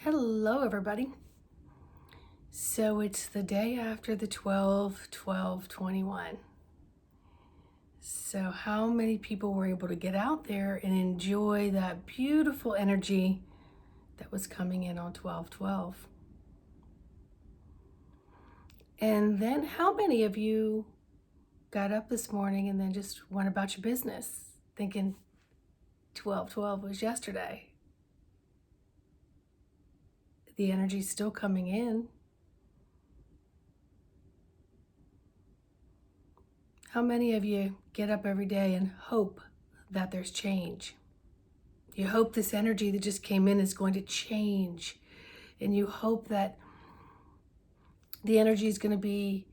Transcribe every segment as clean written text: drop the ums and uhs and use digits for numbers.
Hello, everybody. So it's the day after the 12/12/21. So how many people were able to get out there and enjoy that beautiful energy that was coming in on 12/12? And then how many of you got up this morning and then just went about your business thinking 12/12 was yesterday? The energy's still coming in. How many of you get up every day and hope that there's change? You hope this energy that just came in is going to change. And you hope that the energy is going to be,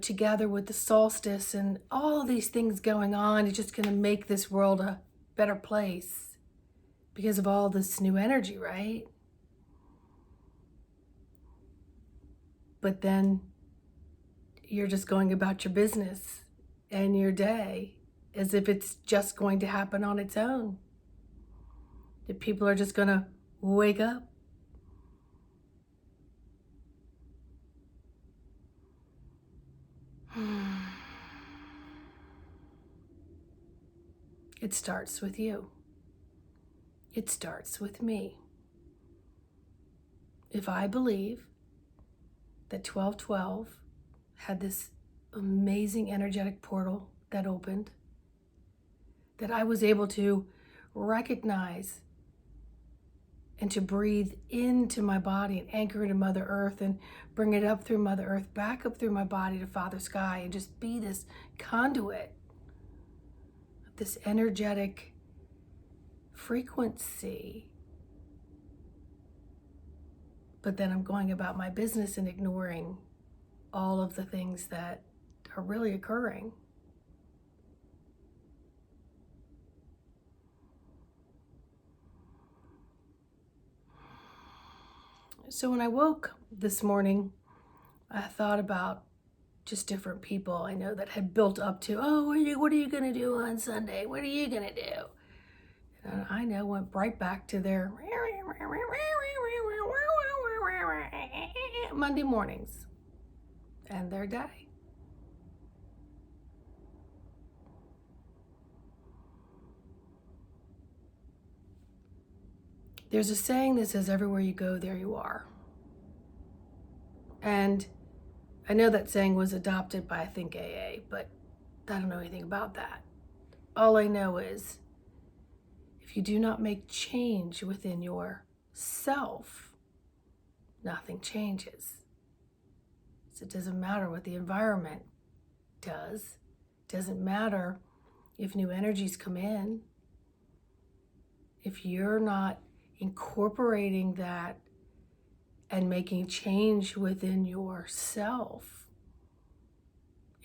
together with the solstice and all of these things going on. It's just going to make this world a better place because of all this new energy, right? But then you're just going about your business and your day as if it's just going to happen on its own. That people are just going to wake up. It starts with you. It starts with me. If I believe that 12/12 had this amazing energetic portal that opened, that I was able to recognize and to breathe into my body and anchor into Mother Earth and bring it up through Mother Earth, back up through my body to Father Sky, and just be this conduit of this energetic frequency. But then I'm going about my business and ignoring all of the things that are really occurring. So when I woke this morning, I thought about just different people I know that had built up to, what are you going to do on Sunday? What are you going to do? And I know went right back to their Monday mornings and their day. There's a saying that says, everywhere you go, there you are. And I know that saying was adopted by, I think, AA, but I don't know anything about that. All I know is if you do not make change within yourself, nothing changes. So it doesn't matter what the environment does. It doesn't matter if new energies come in. If you're not incorporating that and making change within yourself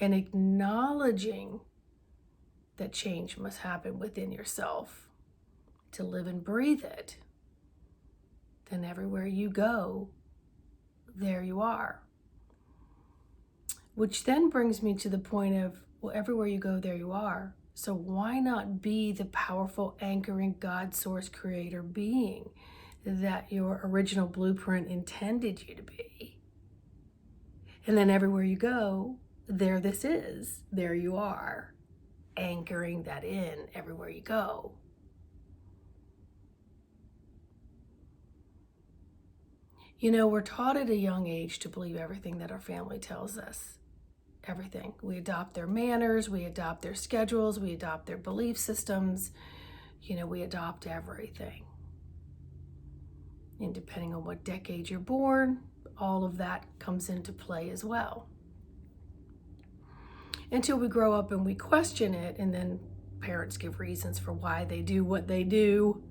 and acknowledging that change must happen within yourself to live and breathe it, then everywhere you go, there you are. Which then brings me to the point of, well, everywhere you go, there you are. So why not be the powerful, anchoring God, source, creator being that your original blueprint intended you to be? And then everywhere you go, there this is. There you are, anchoring that in everywhere you go. We're taught at a young age to believe everything that our family tells us. Everything. We adopt their manners, we adopt their schedules, we adopt their belief systems, we adopt everything. And depending on what decade you're born, all of that comes into play as well. Until we grow up and we question it, and then parents give reasons for why they do what they do.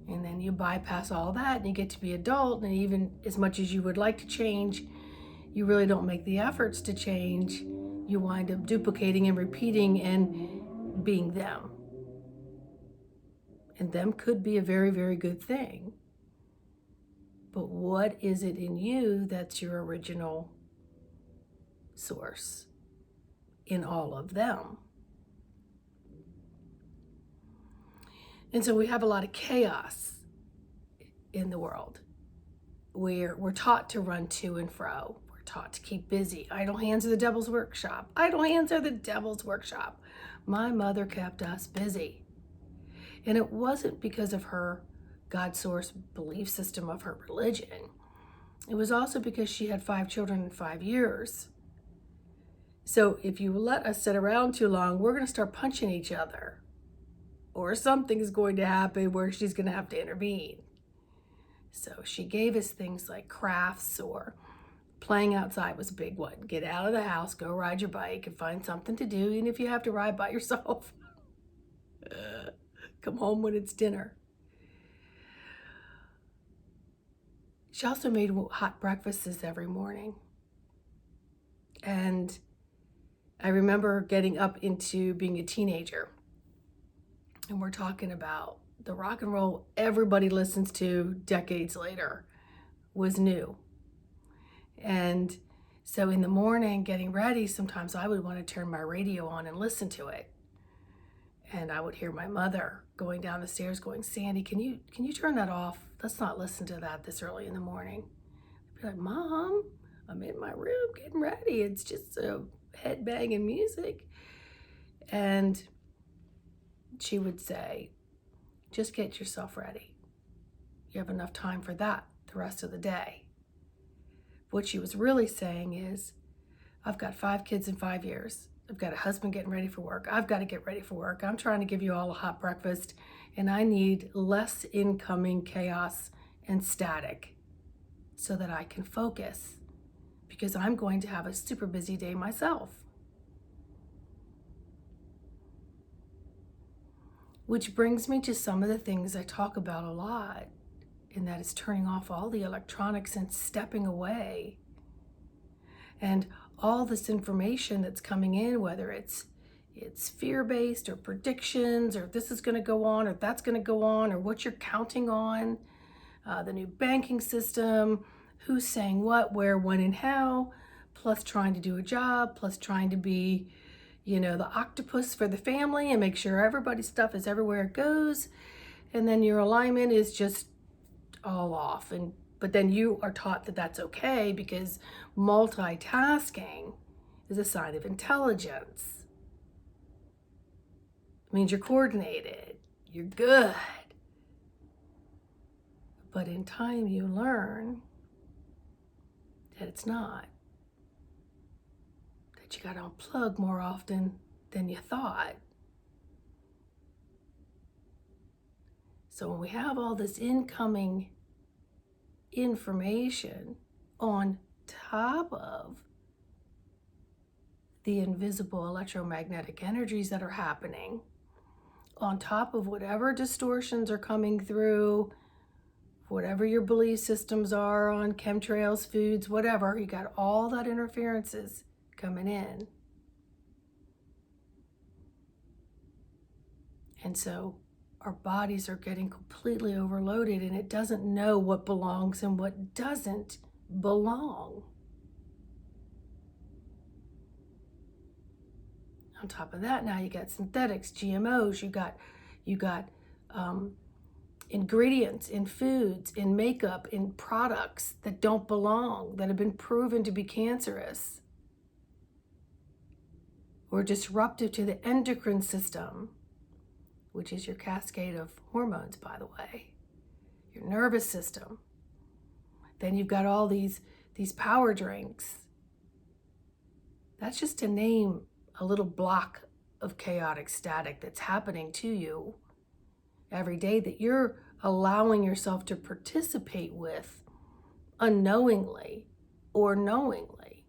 And then you bypass all that and you get to be adult, and even as much as you would like to change, you really don't make the efforts to change. You wind up duplicating and repeating and being them. And them could be a very, very good thing. But what is it in you that's your original source in all of them? And so we have a lot of chaos in the world. we're taught to run to and fro. We're taught to keep busy. Idle hands are the devil's workshop. Idle hands are the devil's workshop. My mother kept us busy. And it wasn't because of her God source belief system of her religion. It was also because she had 5 children in 5 years. So if you let us sit around too long, we're going to start punching each other. Or something's going to happen where she's going to have to intervene. So she gave us things like crafts, or playing outside was a big one. Get out of the house, go ride your bike, and find something to do, even if you have to ride by yourself. Come home when it's dinner. She also made hot breakfasts every morning. And I remember getting up into being a teenager. And we're talking about the rock and roll everybody listens to decades later was new. And so in the morning, getting ready, sometimes I would want to turn my radio on and listen to it. And I would hear my mother going down the stairs going, Sandy, can you turn that off? Let's not listen to that this early in the morning. I'd be like, Mom, I'm in my room getting ready. It's just head banging music. And she would say, just get yourself ready. You have enough time for that the rest of the day. What she was really saying is, I've got 5 kids in 5 years. I've got a husband getting ready for work. I've got to get ready for work. I'm trying to give you all a hot breakfast, and I need less incoming chaos and static so that I can focus, because I'm going to have a super busy day myself. Which brings me to some of the things I talk about a lot, and that is turning off all the electronics and stepping away. And all this information that's coming in, whether it's fear-based or predictions, or this is going to go on or that's going to go on, or what you're counting on, the new banking system, who's saying what, where, when, and how, plus trying to do a job, plus trying to be, the octopus for the family and make sure everybody's stuff is everywhere it goes. And then your alignment is just all off. But then you are taught that that's okay, because multitasking is a sign of intelligence. It means you're coordinated, you're good. But in time you learn that it's not. That you got to unplug more often than you thought. So when we have all this incoming information on top of the invisible electromagnetic energies that are happening, on top of whatever distortions are coming through, whatever your belief systems are on chemtrails, foods, whatever, you got all that interferences coming in. And so our bodies are getting completely overloaded, and it doesn't know what belongs and what doesn't belong. On top of that, now you got synthetics, GMOs, you got ingredients in foods, in makeup, in products that don't belong, that have been proven to be cancerous or disruptive to the endocrine system, which is your cascade of hormones, by the way, your nervous system. Then you've got all these power drinks. That's just to name a little block of chaotic static that's happening to you every day, that you're allowing yourself to participate with unknowingly or knowingly.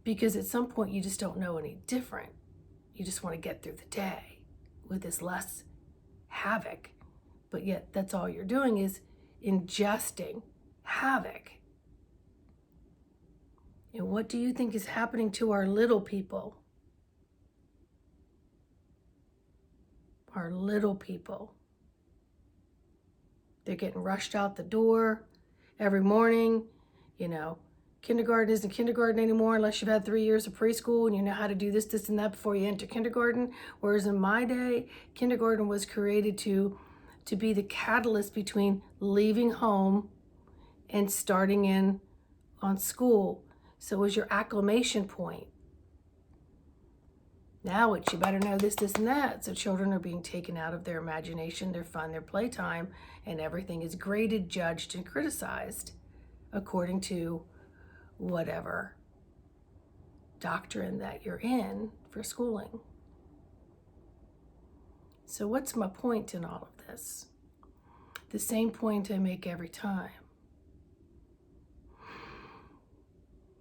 Because at some point you just don't know any different. You just want to get through the day with this less havoc, but yet that's all you're doing is ingesting havoc. And what do you think is happening to our little people? Our little people. They're getting rushed out the door every morning. Kindergarten isn't kindergarten anymore unless you've had 3 years of preschool and you know how to do this, this, and that before you enter kindergarten. Whereas in my day, kindergarten was created to be the catalyst between leaving home and starting in on school. So it was your acclimation point. Now it's you better know this, this, and that. So children are being taken out of their imagination, their fun, their playtime, and everything is graded, judged, and criticized according to whatever doctrine that you're in for schooling. So what's my point in all of this? The same point I make every time.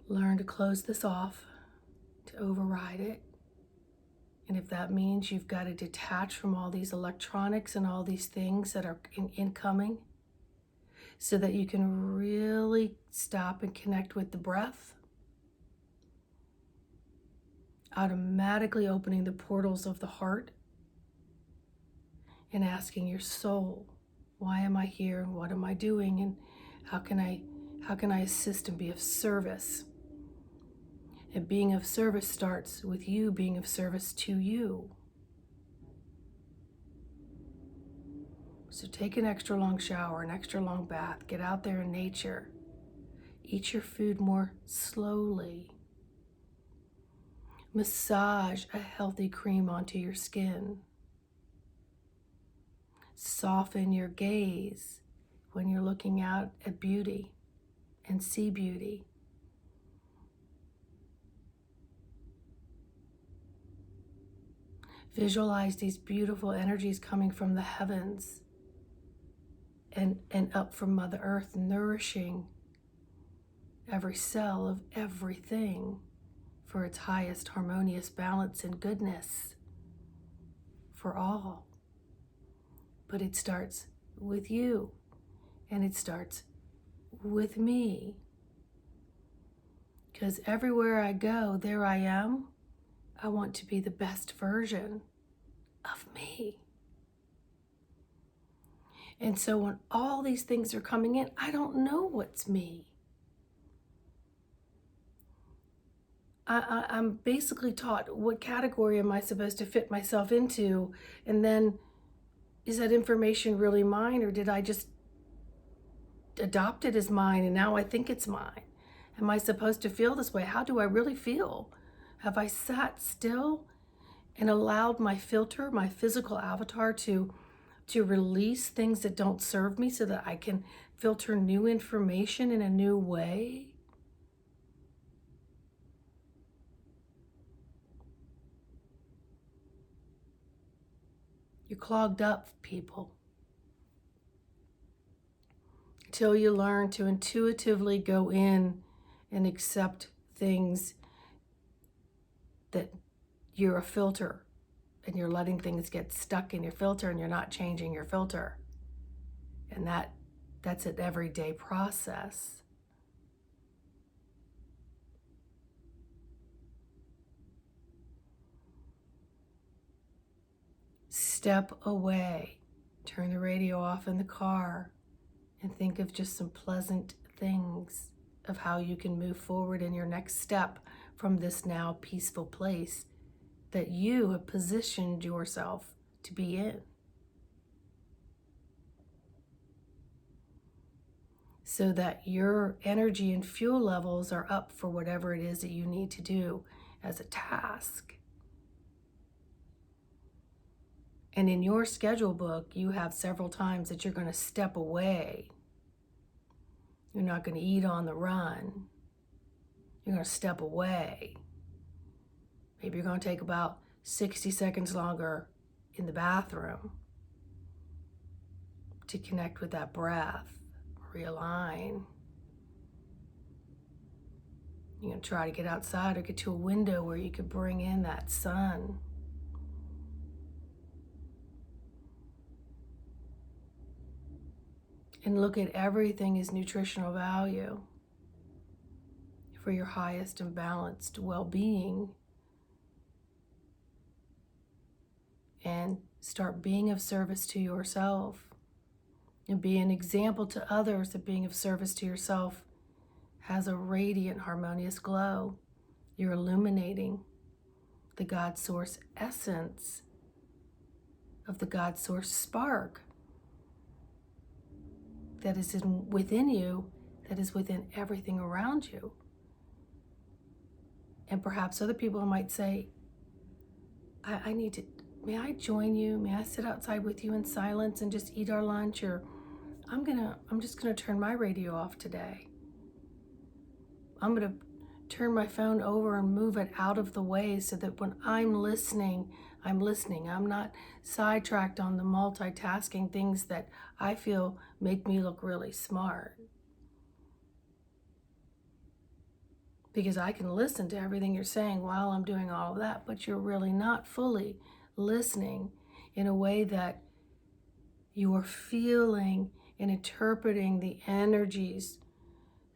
Learn to close this off, to override it. And if that means you've got to detach from all these electronics and all these things that are incoming so that you can really stop and connect with the breath, automatically opening the portals of the heart and asking your soul, why am I here and what am I doing and how can I assist and be of service? And being of service starts with you being of service to you. So take an extra long shower, an extra long bath, get out there in nature, eat your food more slowly, massage a healthy cream onto your skin, soften your gaze when you're looking out at beauty and see beauty. Visualize these beautiful energies coming from the heavens and up from Mother Earth, nourishing every cell of everything for its highest harmonious balance and goodness for all. But it starts with you, and it starts with me. Because everywhere I go, there I am. I want to be the best version of me. And so when all these things are coming in, I don't know what's me. I'm basically taught what category am I supposed to fit myself into, and then is that information really mine, or did I just adopt it as mine and now I think it's mine? Am I supposed to feel this way? How do I really feel? Have I sat still and allowed my filter, my physical avatar to release things that don't serve me so that I can filter new information in a new way? You're clogged up, people. Until you learn to intuitively go in and accept things that you're a filter and you're letting things get stuck in your filter and you're not changing your filter. And that's an everyday process. Step away, turn the radio off in the car, and think of just some pleasant things of how you can move forward in your next step from this now peaceful place that you have positioned yourself to be in. So that your energy and fuel levels are up for whatever it is that you need to do as a task. And in your schedule book, you have several times that you're going to step away. You're not going to eat on the run. You're going to step away. Maybe you're going to take about 60 seconds longer in the bathroom to connect with that breath, realign. You're going to try to get outside or get to a window where you could bring in that sun. And look at everything as nutritional value for your highest and balanced well-being. And start being of service to yourself. And be an example to others that being of service to yourself has a radiant, harmonious glow. You're illuminating the God Source essence of the God Source spark that is within you that is within everything around you. And perhaps other people might say, I need to, may I join you? May I sit outside with you in silence and just eat our lunch? Or I'm just gonna turn my radio off today. I'm gonna turn my phone over and move it out of the way so that when I'm listening, I'm listening. I'm not sidetracked on the multitasking things that I feel make me look really smart. Because I can listen to everything you're saying while I'm doing all of that, but you're really not fully listening in a way that you're feeling and interpreting the energies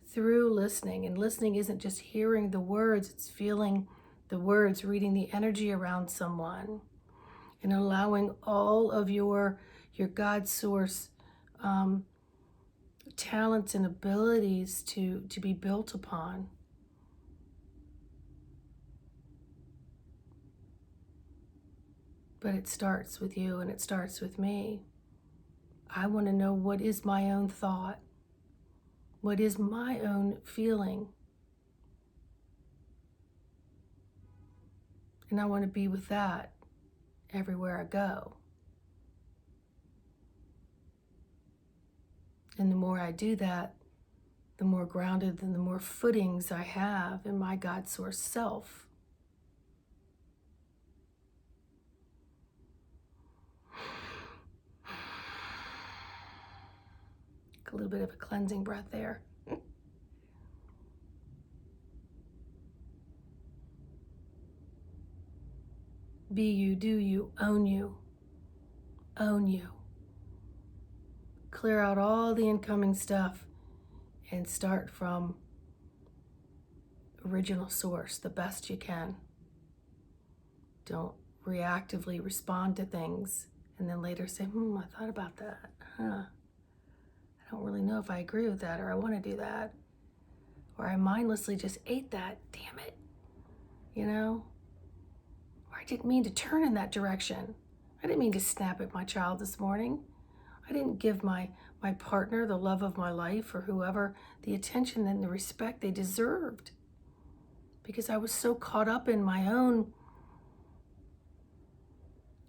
through listening. And listening isn't just hearing the words, it's feeling the words, reading the energy around someone, and allowing all of your God source talents and abilities to be built upon. But it starts with you and it starts with me. I want to know, what is my own thought? What is my own feeling? And I want to be with that everywhere I go. And the more I do that, the more grounded and the more footings I have in my God source self. A little bit of a cleansing breath there. Be you, do you, own you, own you. Clear out all the incoming stuff and start from original source the best you can. Don't reactively respond to things and then later say, I thought about that. I don't really know if I agree with that, or I want to do that. Or I mindlessly just ate that, damn it. Or I didn't mean to turn in that direction. I didn't mean to snap at my child this morning. I didn't give my partner, the love of my life, or whoever, the attention and the respect they deserved. Because I was so caught up in my own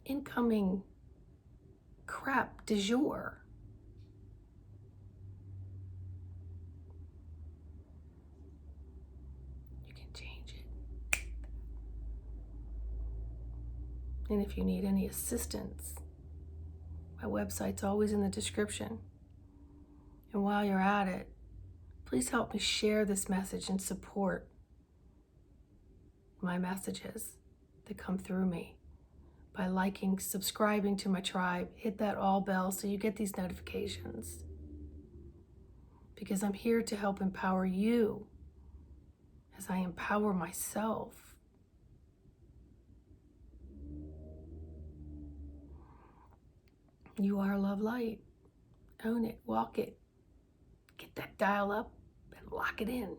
incoming crap du jour. You can change it. And if you need any assistance, my website's always in the description. And while you're at it, please help me share this message and support my messages that come through me by liking, subscribing to my tribe. Hit that all bell so you get these notifications. Because I'm here to help empower you as I empower myself. You are love light. Own it, walk it. Get that dial up and lock it in.